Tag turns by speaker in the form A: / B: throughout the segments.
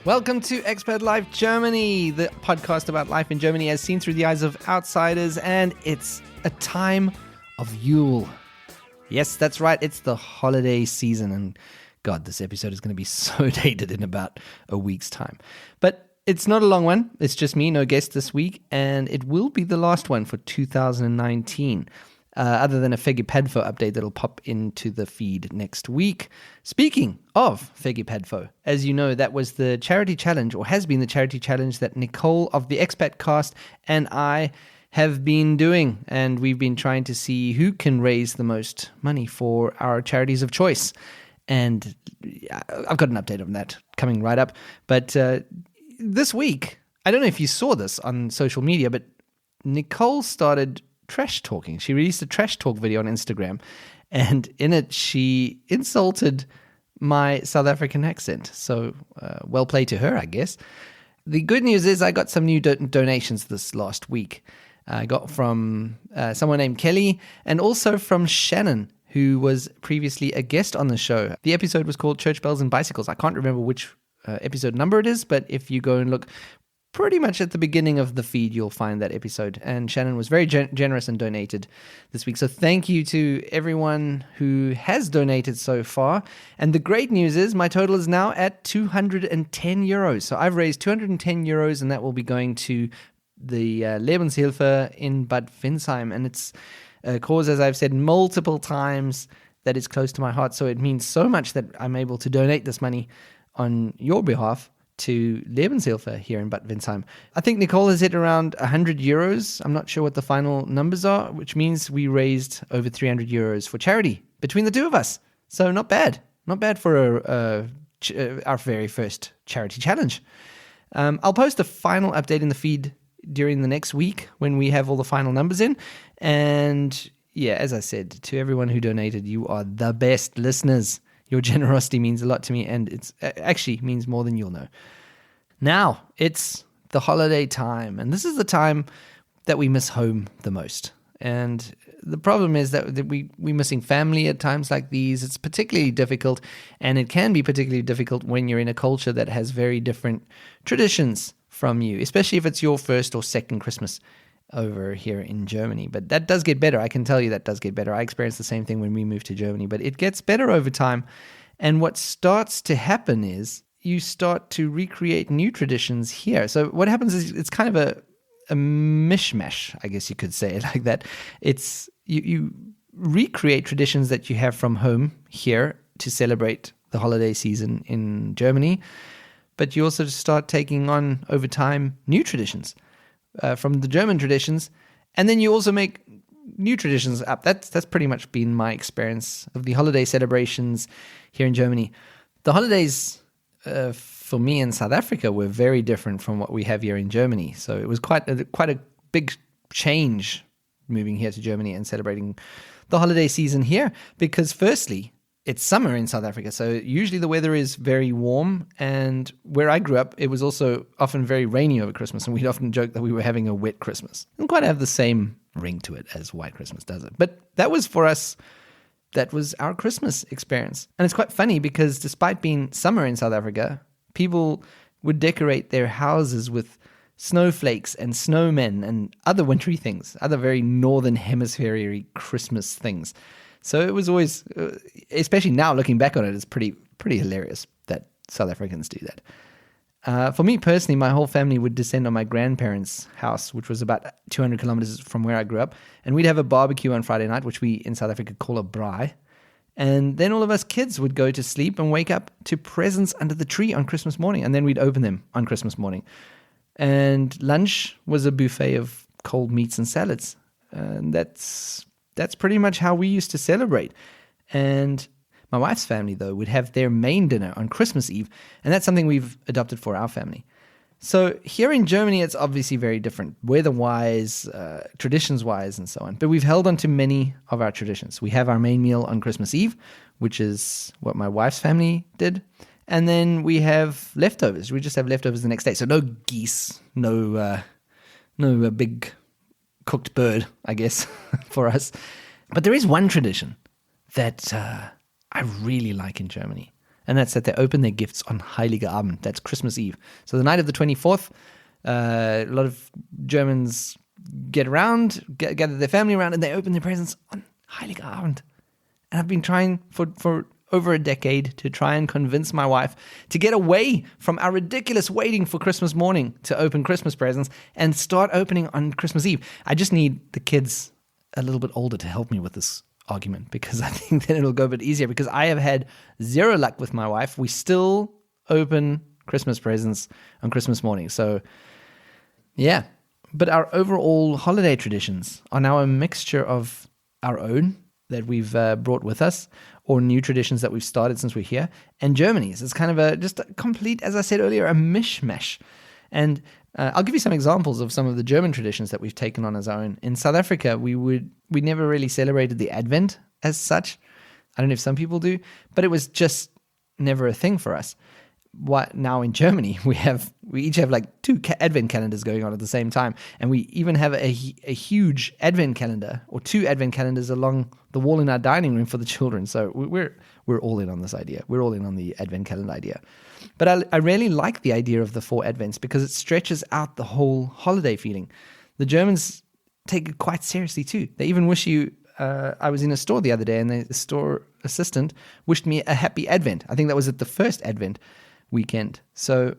A: Welcome to Expat Life Germany, the podcast about life in Germany as seen through the eyes of outsiders, and it's a time of Yule. Yes, that's right, it's the holiday season, and God, this episode is going to be so dated in about a week's time. But it's not a long one, it's just me, no guest this week, and it will be the last one for 2019. Other than a Fegipadfo update that'll pop into the feed next week. Speaking of Fegipadfo, as you know, that was the charity challenge, or has been the charity challenge that Nicole of the Expat Cast and I have been doing. And we've been trying to see who can raise the most money for our charities of choice. And I've got an update on that coming right up. But this week, I don't know if you saw this on social media, but Nicole started trash talking. She released a trash talk video on Instagram, and in it she insulted my South African accent. So well played to her, I guess. The good news is I got some new donations this last week. I got from someone named Kelly and also from Shannon, who was previously a guest on the show. The episode was called Church Bells and Bicycles. I can't remember which episode number it is, but if you go and look pretty much at the beginning of the feed, you'll find that episode. And Shannon was very generous and donated this week. So thank you to everyone who has donated so far. And the great news is my total is now at 210 euros. So I've raised 210 euros, and that will be going to the Lebenshilfe in Bad Windsheim. And it's a cause, as I've said multiple times, that is close to my heart. So it means so much that I'm able to donate this money on your behalf to Lebenshilfe here in Bad Windsheim. I think Nicole has hit around 100 euros. I'm not sure what the final numbers are, which means we raised over 300 euros for charity between the two of us. So not bad. Not bad for our very first charity challenge. I'll post a final update in the feed during the next week when we have all the final numbers in. And yeah, as I said, to everyone who donated, you are the best listeners. Your generosity means a lot to me, and it actually means more than you'll know. Now, it's the holiday time, and this is the time that we miss home the most. And the problem is that we're missing family at times like these. It's particularly difficult, and it can be particularly difficult when you're in a culture that has very different traditions from you, especially if it's your first or second Christmas over here in Germany. But that does get better. I can tell you that does get better. I experienced the same thing when we moved to Germany, but it gets better over time. And what starts to happen is you start to recreate new traditions here. So what happens is it's kind of a mishmash, I guess you could say it like that. It's you recreate traditions that you have from home here to celebrate the holiday season in Germany, but you also start taking on over time new traditions from the German traditions, and then you also make new traditions up. That's pretty much been my experience of the holiday celebrations here in Germany. The holidays for me in South Africa were very different from what we have here in Germany. So it was quite a big change moving here to Germany and celebrating the holiday season here, because firstly, it's summer in South Africa, so usually the weather is very warm, and where I grew up, it was also often very rainy over Christmas, and we'd often joke that we were having a wet Christmas. It didn't quite have the same ring to it as White Christmas does it, but that was for us, that was our Christmas experience. And it's quite funny because despite being summer in South Africa, people would decorate their houses with snowflakes and snowmen and other wintry things, other very northern hemisphere-y Christmas things. So it was always, especially now looking back on it, it's pretty hilarious that South Africans do that. For me personally, my whole family would descend on my grandparents' house, which was about 200 kilometers from where I grew up. And we'd have a barbecue on Friday night, which we in South Africa call a braai. And then all of us kids would go to sleep and wake up to presents under the tree on Christmas morning. And then we'd open them on Christmas morning. And lunch was a buffet of cold meats and salads. And that's pretty much how we used to celebrate. And my wife's family, though, would have their main dinner on Christmas Eve, and that's something we've adopted for our family. So here in Germany, it's obviously very different, weather-wise, traditions-wise, and so on. But we've held on to many of our traditions. We have our main meal on Christmas Eve, which is what my wife's family did. And then we have leftovers. We just have leftovers the next day. So no geese, no big cooked bird, I guess, for us. But there is one tradition that I really like in Germany. and that's that they open their gifts on Heilige Abend. That's Christmas Eve. So the night of the 24th, a lot of Germans get around, gather their family around, and they open their presents on Heilige Abend. And I've been trying for over a decade to try and convince my wife to get away from our ridiculous waiting for Christmas morning to open Christmas presents and start opening on Christmas Eve. I just need the kids a little bit older to help me with this argument, because I think then it'll go a bit easier, because I have had zero luck with my wife. We still open Christmas presents on Christmas morning. So yeah, but our overall holiday traditions are now a mixture of our own that we've brought with us, or new traditions that we've started since we're here, and Germany's. It's kind of just a complete, as I said earlier, a mishmash. And I'll give you some examples of some of the German traditions that we've taken on as our own. In South Africa, we never really celebrated the Advent as such. I don't know if some people do, but it was just never a thing for us. What now in Germany, we each have like 2 Advent calendars going on at the same time, and we even have a huge Advent calendar, or 2 Advent calendars along the wall in our dining room for the children. So we're all in on this idea. We're all in on the Advent calendar idea. But I really like the idea of the 4 Advents, because it stretches out the whole holiday feeling. The Germans take it quite seriously too. They even wish you. I was in a store the other day, and the store assistant wished me a happy Advent. I think that was at the first Advent weekend. So,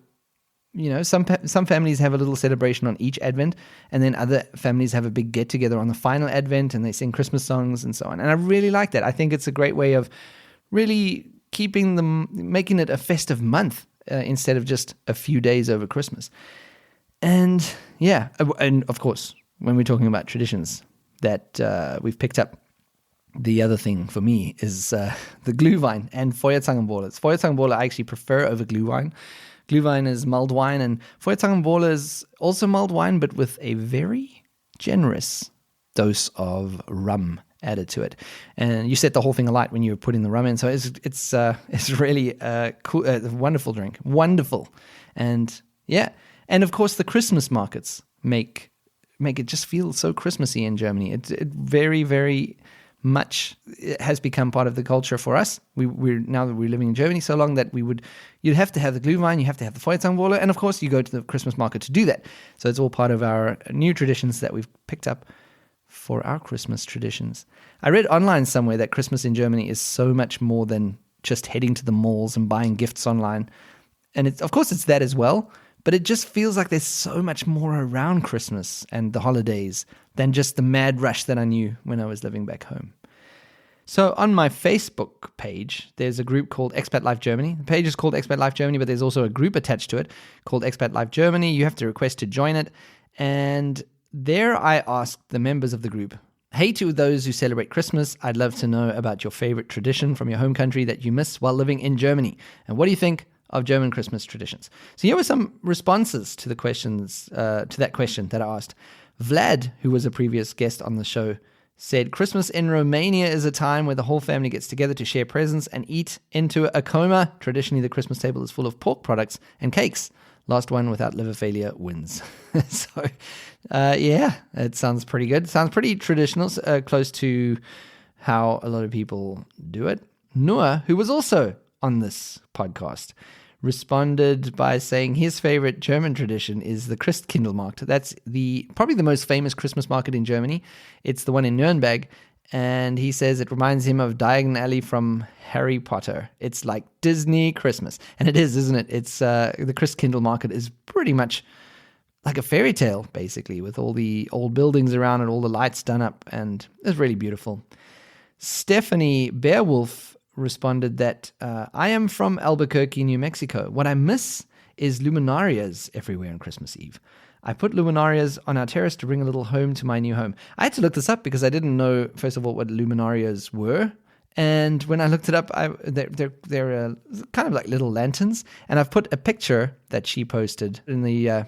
A: some families have a little celebration on each Advent, and then other families have a big get together on the final Advent, and they sing Christmas songs and so on. And I really like that. I think it's a great way of really making it a festive month instead of just a few days over Christmas. And yeah, and of course, when we're talking about traditions that we've picked up, the other thing for me is the Glühwein and Feuerzangenbowle. Feuerzangenbowle I actually prefer over Glühwein. Glühwein is mulled wine, and Feuerzangenbowle is also mulled wine, but with a very generous dose of rum added to it. And you set the whole thing alight when you put in the rum in. So it's really a wonderful drink. Wonderful. And yeah. And of course, the Christmas markets make it just feel so Christmassy in Germany. It very, very much has become part of the culture for us. We're now that we're living in Germany so long that you'd have to have the Glühwein, you have to have the Feuerzangenbowle, and of course you go to the Christmas market to do that. So it's all part of our new traditions that we've picked up for our Christmas traditions. I read online somewhere that Christmas in Germany is so much more than just heading to the malls and buying gifts online. And of course it's that as well, but it just feels like there's so much more around Christmas and the holidays than just the mad rush that I knew when I was living back home. So on my Facebook page, there's a group called Expat Life Germany. The page is called Expat Life Germany, but there's also a group attached to it called Expat Life Germany. You have to request to join it. And there I asked the members of the group, hey, to those who celebrate Christmas, I'd love to know about your favorite tradition from your home country that you miss while living in Germany. And what do you think of German Christmas traditions? So here were some responses to the questions, to that question that I asked. Vlad, who was a previous guest on the show, said, Christmas in Romania is a time where the whole family gets together to share presents and eat into a coma. Traditionally, the Christmas table is full of pork products and cakes. Last one without liver failure wins. So, yeah, it sounds pretty good. Sounds pretty traditional, close to how a lot of people do it. Noah, who was also on this podcast, responded by saying his favorite German tradition is the Christkindlmarkt. That's probably the most famous Christmas market in Germany. It's the one in Nuremberg, and he says it reminds him of Diagon Alley from Harry Potter. It's like Disney Christmas, and it is, isn't it? It's the Christkindlmarkt is pretty much like a fairy tale, basically, with all the old buildings around it, all the lights done up, and it's really beautiful. Stephanie Beowulf responded that I am from Albuquerque, New Mexico. What I miss is luminarias everywhere on Christmas Eve. I put luminarias on our terrace to bring a little home to my new home. I had to look this up because I didn't know, first of all, what luminarias were. And when I looked it up, they're kind of like little lanterns. And I've put a picture that she posted in the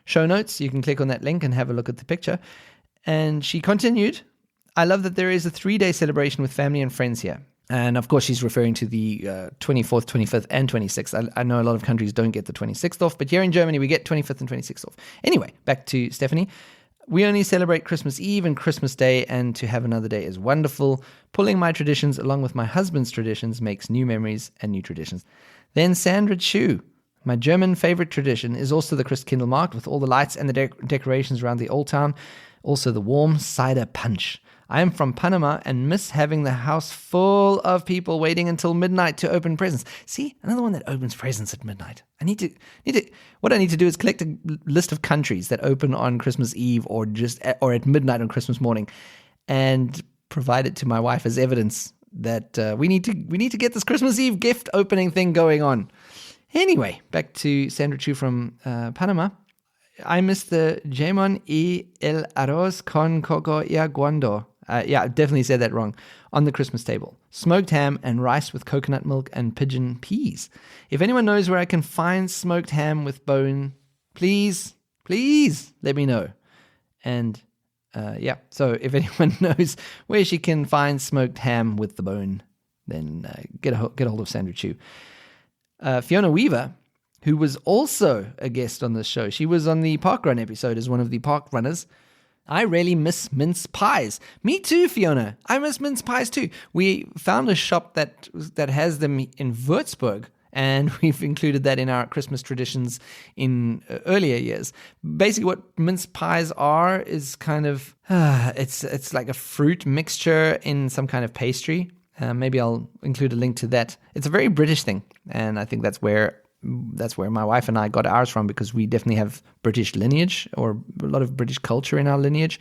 A: show notes. You can click on that link and have a look at the picture. And she continued, I love that there is a 3-day celebration with family and friends here. And of course, she's referring to the 24th, 25th, and 26th. I know a lot of countries don't get the 26th off, but here in Germany, we get 25th and 26th off. Anyway, back to Stephanie. We only celebrate Christmas Eve and Christmas Day, and to have another day is wonderful. Pulling my traditions along with my husband's traditions makes new memories and new traditions. Then Sandra Chu. My German favorite tradition is also the Christkindlmarkt with all the lights and the decorations around the old town. Also the warm cider punch. I am from Panama and miss having the house full of people waiting until midnight to open presents. See, another one that opens presents at midnight. What I need to do is collect a list of countries that open on Christmas Eve or at midnight on Christmas morning, and provide it to my wife as evidence that we need to get this Christmas Eve gift opening thing going on. Anyway, back to Sandra Chu from Panama. I miss the jamon y el arroz con coco y aguando. Yeah, I definitely said that wrong. On the Christmas table. Smoked ham and rice with coconut milk and pigeon peas. If anyone knows where I can find smoked ham with bone, please let me know. And so if anyone knows where she can find smoked ham with the bone, then get a hold of Sandra Chu. Fiona Weaver, who was also a guest on this show. She was on the Parkrun episode as one of the park runners. I really miss mince pies. Me too, Fiona. I miss mince pies too. We found a shop that has them in Würzburg, and we've included that in our Christmas traditions in earlier years. Basically, what mince pies are is kind of it's like a fruit mixture in some kind of pastry. Maybe I'll include a link to that. It's a very British thing, and I think that's where my wife and I got ours from, because we definitely have British lineage, or a lot of British culture in our lineage.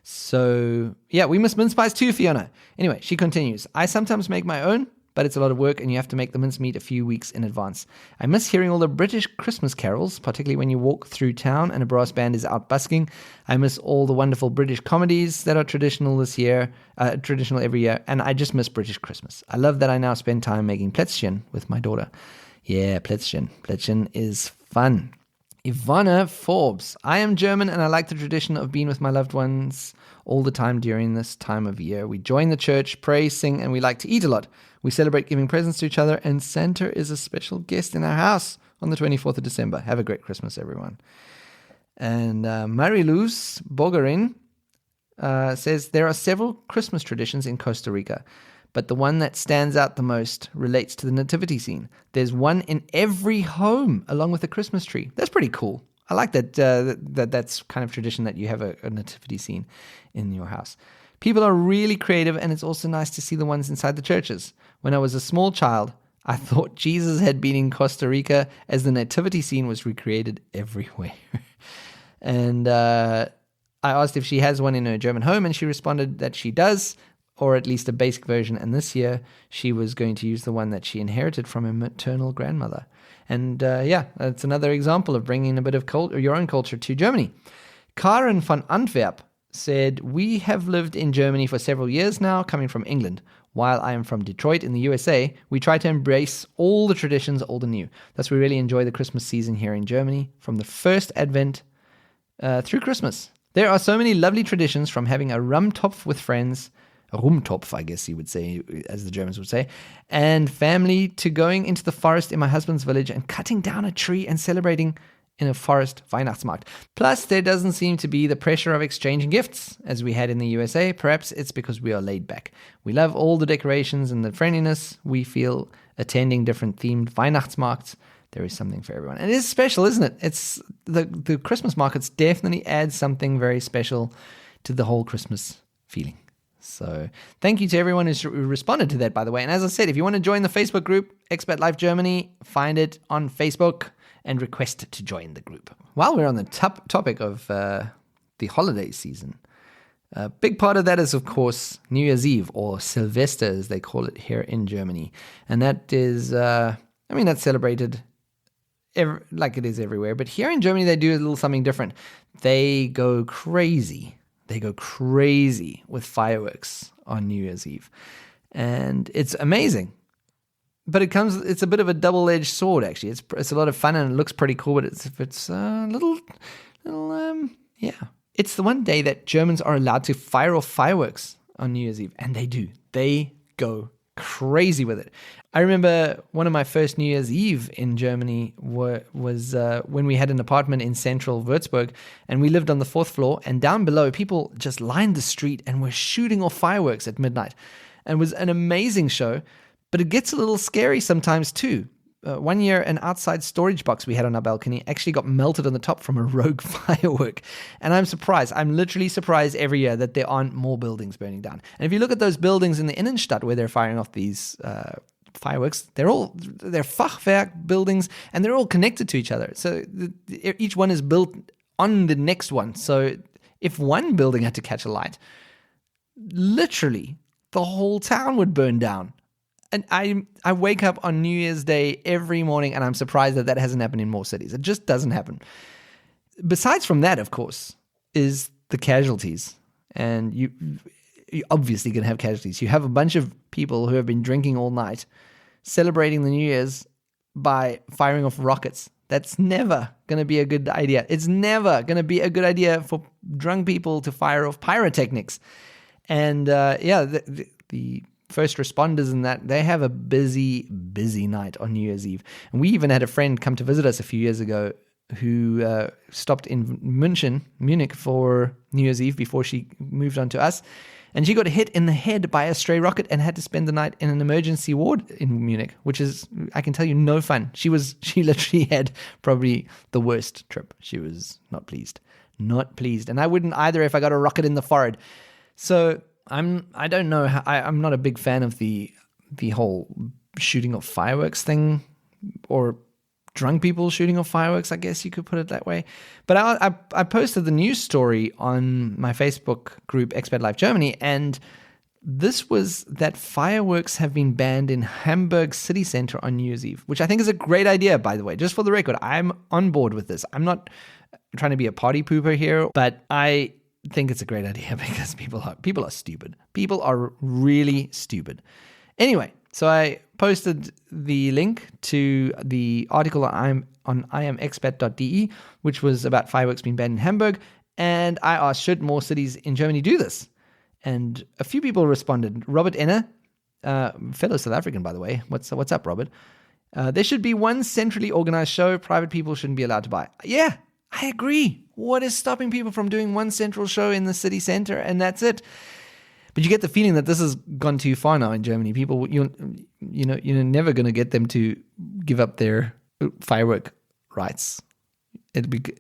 A: So yeah, we miss mince pies too, Fiona. Anyway, she continues. I sometimes make my own, but it's a lot of work and you have to make the mincemeat a few weeks in advance. I miss hearing all the British Christmas carols, particularly when you walk through town and a brass band is out busking. I miss all the wonderful British comedies that are traditional every year, and I just miss British Christmas. I love that I now spend time making plätzchen with my daughter. Yeah, Plätzchen. Plätzchen is fun. Ivana Forbes. I am German and I like the tradition of being with my loved ones all the time during this time of year. We join the church, pray, sing, and we like to eat a lot. We celebrate giving presents to each other, and Santa is a special guest in our house on the 24th of December. Have a great Christmas, everyone. And Marie-Luz Bogarin says, there are several Christmas traditions in Costa Rica, but the one that stands out the most relates to the nativity scene. There's one in every home, along with a Christmas tree. That's pretty cool. I like that. That's kind of tradition that you have a nativity scene in your house. People are really creative, and it's also nice to see the ones inside the churches. When I was a small child, I thought Jesus had been in Costa Rica, as the nativity scene was recreated everywhere. And I asked if she has one in her German home, and she responded that she does, or at least a basic version, and this year she was going to use the one that she inherited from her maternal grandmother. And that's another example of bringing a bit of your own culture to Germany. Karen von Antwerp said, we have lived in Germany for several years now, coming from England. While I am from Detroit in the USA, we try to embrace all the traditions, old and new. Thus, we really enjoy the Christmas season here in Germany, from the first Advent through Christmas. There are so many lovely traditions, from having a Rumtopf with friends, Rumtopf, I guess you would say, as the Germans would say, and family, to going into the forest in my husband's village and cutting down a tree and celebrating in a forest Weihnachtsmarkt. Plus, there doesn't seem to be the pressure of exchanging gifts as we had in the USA. Perhaps it's because we are laid back. We love all the decorations and the friendliness we feel attending different themed Weihnachtsmarkts. There is something for everyone. And it is special, isn't it? It's the Christmas markets definitely add something very special to the whole Christmas feeling. So thank you to everyone who's responded to that, by the way. And as I said, if you want to join the Facebook group, Expat Life Germany, find it on Facebook and request to join the group. While we're on the topic of the holiday season, a big part of that is, of course, New Year's Eve, or Silvester, as they call it here in Germany. And that is, that's celebrated like it is everywhere. But here in Germany, they do a little something different. They go crazy. They go crazy with fireworks on New Year's Eve. And it's amazing. But it's a bit of a double-edged sword, actually. It's a lot of fun and it looks pretty cool, but it's a little. It's the one day that Germans are allowed to fire off fireworks on New Year's Eve. And they do. They go crazy with it. I remember one of my first New Year's Eve in Germany was when we had an apartment in central Würzburg, and we lived on the 4th floor, and down below, people just lined the street and were shooting off fireworks at midnight. And it was an amazing show, but it gets a little scary sometimes too. One year, an outside storage box we had on our balcony actually got melted on the top from a rogue firework. And I'm surprised. I'm literally surprised every year that there aren't more buildings burning down. And if you look at those buildings in the Innenstadt where they're firing off these fireworks, they're Fachwerk buildings, and they're all connected to each other. So each one is built on the next one. So if one building had to catch a light, literally the whole town would burn down. And I wake up on New Year's Day every morning, and I'm surprised that hasn't happened in more cities. It just doesn't happen. Besides from that, of course, is the casualties. And you're obviously going to have casualties. You have a bunch of people who have been drinking all night, celebrating the New Year's by firing off rockets. That's never going to be a good idea. It's never going to be a good idea for drunk people to fire off pyrotechnics. And the first responders and that, they have a busy night on New Year's Eve. And we even had a friend come to visit us a few years ago who stopped in Munich for New Year's Eve before she moved on to us. And she got hit in the head by a stray rocket and had to spend the night in an emergency ward in Munich, which is, I can tell you, no fun. She literally had probably the worst trip. She was not pleased. And I wouldn't either if I got a rocket in the forehead. So I don't know. I'm not a big fan of the whole shooting of fireworks thing, or drunk people shooting off fireworks, I guess you could put it that way. But I posted the news story on my Facebook group, Expat Life Germany, and this was that fireworks have been banned in Hamburg city center on New Year's Eve, which I think is a great idea, by the way. Just for the record, I'm on board with this. I'm not trying to be a party pooper here, but I think it's a great idea because people are stupid. People are really stupid. Anyway, so I posted the link to the article on imexpat.de, which was about fireworks being banned in Hamburg, and I asked, should more cities in Germany do this? And a few people responded. Robert Enner, fellow South African, by the way. What's up, Robert? There should be one centrally organized show. Private people shouldn't be allowed to buy. Yeah, I agree. What is stopping people from doing one central show in the city center and that's it? But you get the feeling that this has gone too far now in Germany. People, you're never going to get them to give up their firework rights.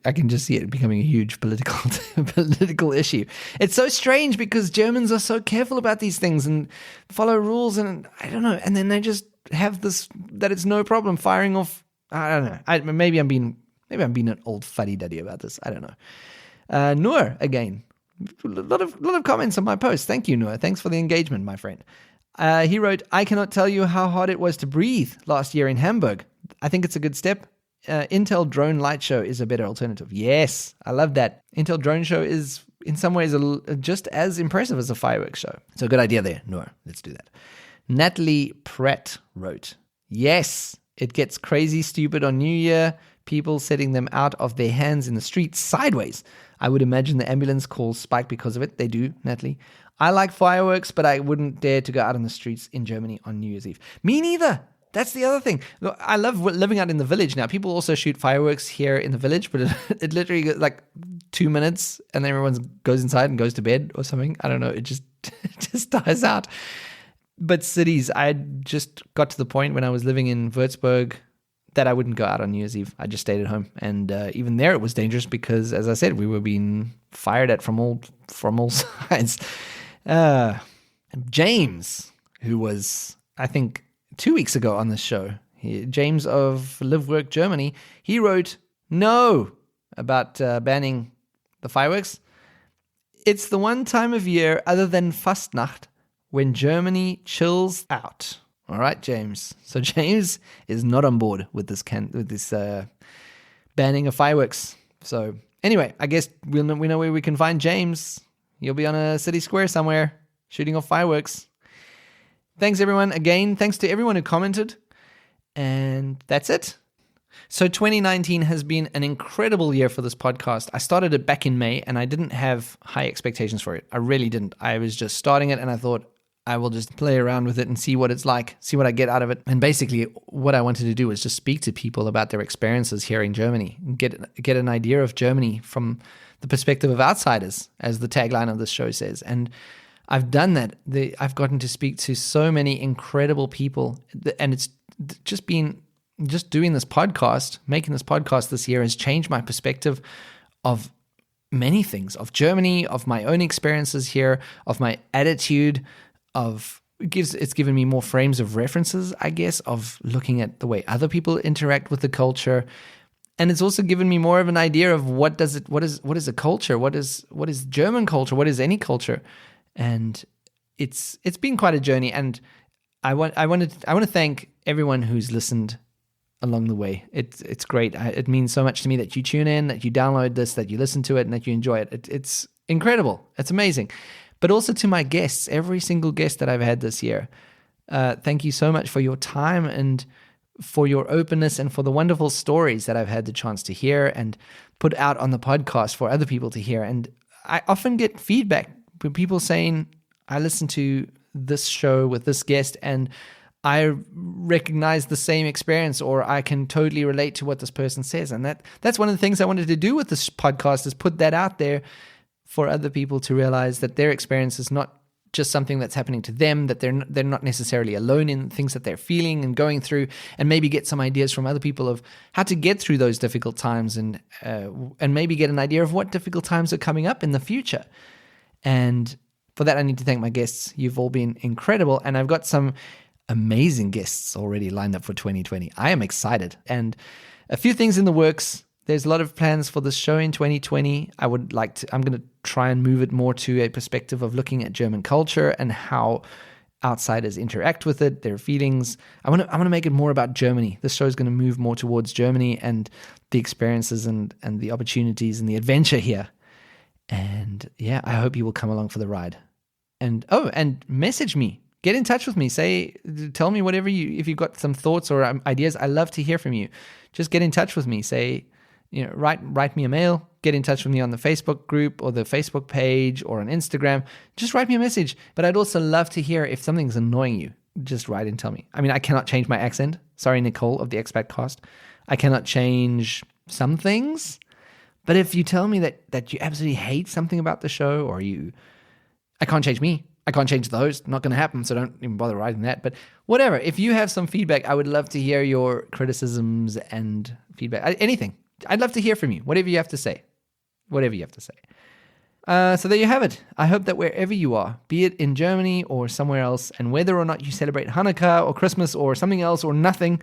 A: I can just see it becoming a huge political issue. It's so strange because Germans are so careful about these things and follow rules, and I don't know. And then they just have this that it's no problem firing off. I don't know. Maybe I'm being an old fuddy-duddy about this. I don't know. Noor, again. A lot of comments on my post. Thank you, Noor. Thanks for the engagement, my friend. He wrote, I cannot tell you how hard it was to breathe last year in Hamburg. I think it's a good step. Intel Drone Light Show is a better alternative. Yes, I love that. Intel Drone Show is, in some ways, just as impressive as a fireworks show. So a good idea there, Noor. Let's do that. Natalie Pratt wrote, yes, it gets crazy stupid on New Year. People setting them out of their hands in the streets sideways. I would imagine the ambulance calls spike because of it. They do, Natalie. I like fireworks, but I wouldn't dare to go out on the streets in Germany on New Year's Eve. Me neither. That's the other thing. Look, I love living out in the village now. People also shoot fireworks here in the village, but it literally goes like 2 minutes and then everyone goes inside and goes to bed or something. I don't know. It just dies out. But cities, I just got to the point when I was living in Würzburg that I wouldn't go out on New Year's Eve. I just stayed at home. And even there it was dangerous because, as I said, we were being fired at from all sides. James, who was, I think, 2 weeks ago on this show, James of Live Work Germany, he wrote no about banning the fireworks. It's the one time of year other than Fastnacht when Germany chills out. All right, James. So James is not on board with this banning of fireworks. So anyway, I guess we know where we can find James. He'll be on a city square somewhere shooting off fireworks. Thanks, everyone. Again, thanks to everyone who commented. And that's it. So 2019 has been an incredible year for this podcast. I started it back in May, and I didn't have high expectations for it. I really didn't. I was just starting it, and I thought, I will just play around with it and see what it's like, see what I get out of it. And basically what I wanted to do was just speak to people about their experiences here in Germany and get an idea of Germany from the perspective of outsiders, as the tagline of this show says. And I've done that. I've gotten to speak to so many incredible people, and it's just doing this podcast, making this podcast this year has changed my perspective of many things, of Germany, of my own experiences here, of my attitude, it's given me more frames of references, I guess, of looking at the way other people interact with the culture. And it's also given me more of an idea of what is a culture? What is German culture? What is any culture? And it's been quite a journey. And I want to thank everyone who's listened along the way. It's great. It means so much to me that you tune in, that you download this, that you listen to it, and that you enjoy it. It's incredible. It's amazing. But also to my guests, every single guest that I've had this year. Thank you so much for your time and for your openness and for the wonderful stories that I've had the chance to hear and put out on the podcast for other people to hear. And I often get feedback from people saying, I listened to this show with this guest and I recognize the same experience, or I can totally relate to what this person says. And that's one of the things I wanted to do with this podcast, is put that out there for other people to realize that their experience is not just something that's happening to them, that they're not necessarily alone in things that they're feeling and going through, and maybe get some ideas from other people of how to get through those difficult times, and maybe get an idea of what difficult times are coming up in the future. And for that, I need to thank my guests. You've all been incredible, and I've got some amazing guests already lined up for 2020. I am excited, and a few things in the works. There's a lot of plans for this show in 2020. I'm going to try and move it more to a perspective of looking at German culture and how outsiders interact with it, their feelings. I want to make it more about Germany. This show is going to move more towards Germany and the experiences and the opportunities and the adventure here. And yeah, I hope you will come along for the ride. And message me. Get in touch with me. Tell me whatever if you've got some thoughts or ideas. I love to hear from you. Just get in touch with me. Write me a mail. Get in touch with me on the Facebook group or the Facebook page or on Instagram. Just write me a message. But I'd also love to hear if something's annoying you. Just write and tell me. I mean, I cannot change my accent. Sorry, Nicole of the Expat Cast. I cannot change some things. But if you tell me that you absolutely hate something about the show, I can't change me. I can't change the host. Not going to happen, so don't even bother writing that. But whatever. If you have some feedback, I would love to hear your criticisms and feedback. Anything. I'd love to hear from you. Whatever you have to say. So there you have it. I hope that wherever you are, be it in Germany or somewhere else, and whether or not you celebrate Hanukkah or Christmas or something else or nothing,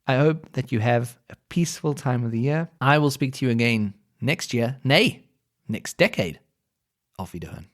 A: I hope that you have a peaceful time of the year. I will speak to you again next year. Next decade. Auf Wiederhören.